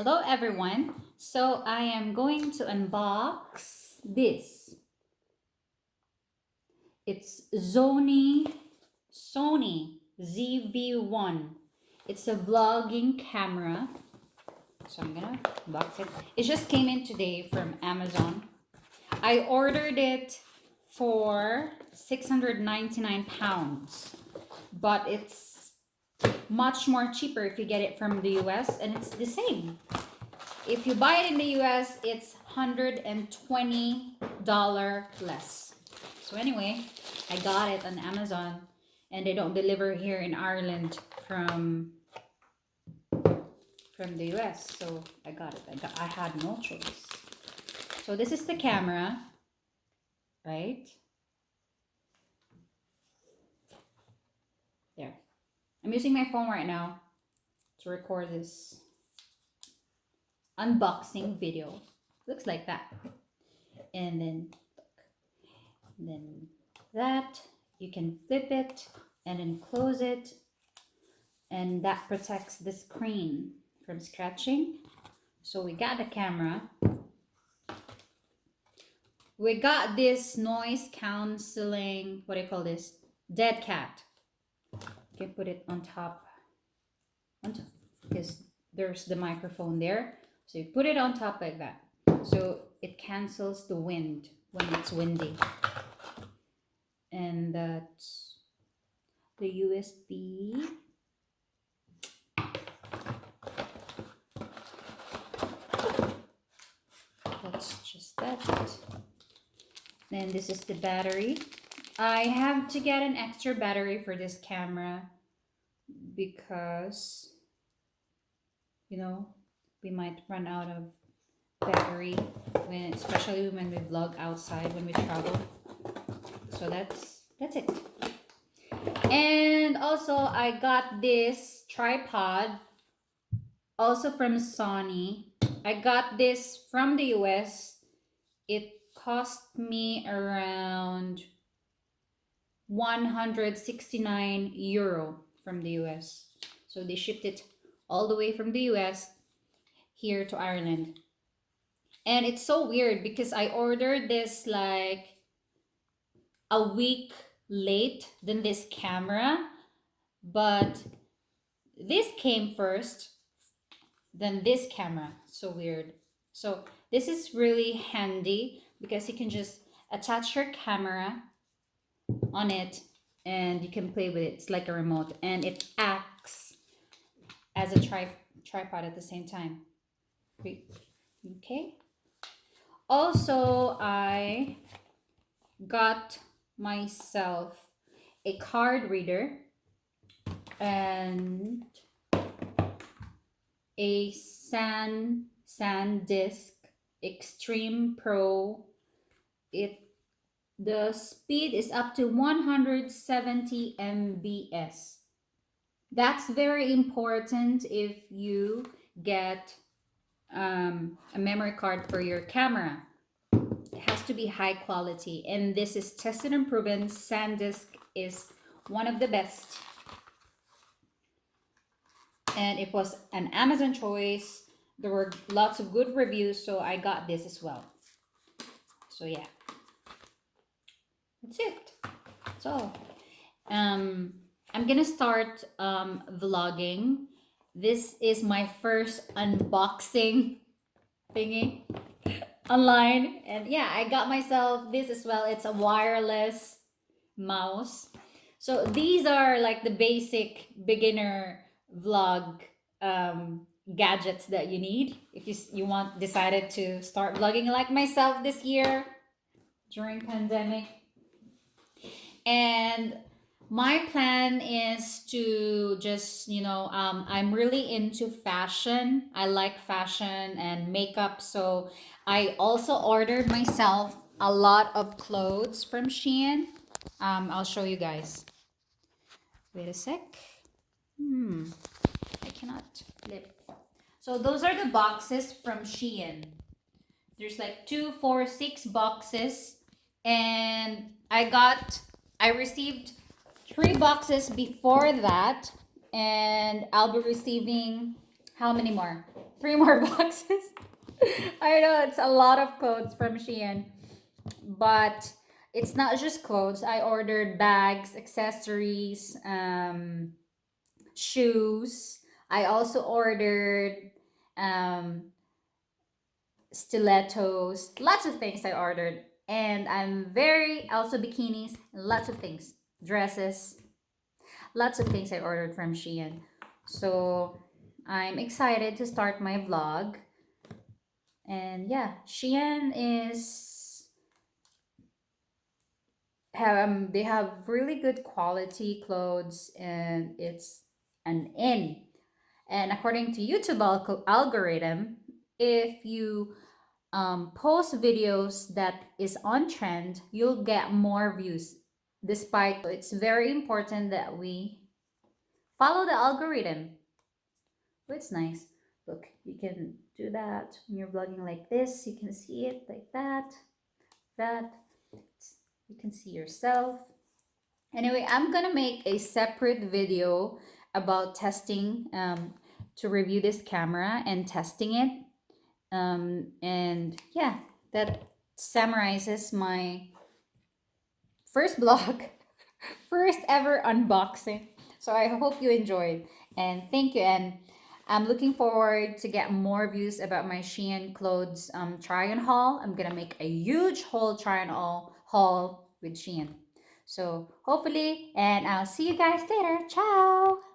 Hello everyone. So I am going to unbox this. It's Sony ZV-1. It's a vlogging camera. So I'm gonna box it. It just came in today from Amazon. I ordered it for 699 pounds, but it's much more cheaper if you get it from the US, and it's the same. If you buy it in the US, it's $120 less. So anyway, I got it on Amazon, and they don't deliver here in Ireland from the US. So I got it. I had no choice. So this is the camera, right? There. I'm using my phone right now to record this unboxing video. Looks like that. And then that, you can flip it and then close it, and that protects the screen from scratching. So we got the camera. We got this noise cancelling, what do you call this? Dead cat. You can put it on top because there's the microphone there. So you put it on top like that. So it cancels the wind when it's windy. And that's the USB. That's just that. Then this is the battery. I have to get an extra battery for this camera because, you know, we might run out of battery especially when we vlog outside, when we travel. So that's it. And also I got this tripod also from Sony. I got this from the US. It cost me around 169 euro from the US. So they shipped it all the way from the US here to Ireland. And it's so weird because I ordered this like a week late than this camera, but this came first than this camera. So weird. So this is really handy because you can just attach your camera on it and you can play with it. It's like a remote, and it acts as a tripod at the same time. Okay. Also, I got myself a card reader and a SanDisk Extreme Pro. The speed is up to 170 mbs. That's very important if you get a memory card for your camera. It has to be high quality, and this is tested and proven. SanDisk is one of the best, and it was an Amazon choice. There were lots of good reviews, so I got this as well. So yeah, that's it. That's all. I'm gonna start vlogging. This is my first unboxing thingy online, and yeah, I got myself this as well. It's a wireless mouse. So these are like the basic beginner vlog gadgets that you need if you decided to start vlogging like myself this year during pandemic. And my plan is to just, I'm really into fashion. I like fashion and makeup. So I also ordered myself a lot of clothes from Shein. I'll show you guys. Wait a sec. I cannot flip. So those are the boxes from Shein. There's like 2, 4, 6 boxes. And I received 3 boxes before that, and I'll be receiving how many more? Three more boxes. I know it's a lot of clothes from Shein, but it's not just clothes. I ordered bags, accessories, shoes. I also ordered um, stilettos, lots of things I ordered. And I'm very, also bikinis, lots of things, dresses, lots of things I ordered from Shein. So I'm excited to start my vlog. And yeah, Shein is they have really good quality clothes, and it's an in. And according to YouTube algorithm, if you post videos that is on trend, you'll get more views. Despite, it's very important that we follow the algorithm. Oh, it's nice. Look, you can do that when you're vlogging like this. You can see it like that, that. You can see yourself. Anyway, I'm gonna make a separate video about testing, to review this camera and testing it. And yeah, that summarizes my first vlog, first ever unboxing. So I hope you enjoyed, and thank you. And I'm looking forward to get more views about my Shein clothes try on haul. I'm gonna make a huge haul try on all haul with Shein. So hopefully, and I'll see you guys later. Ciao.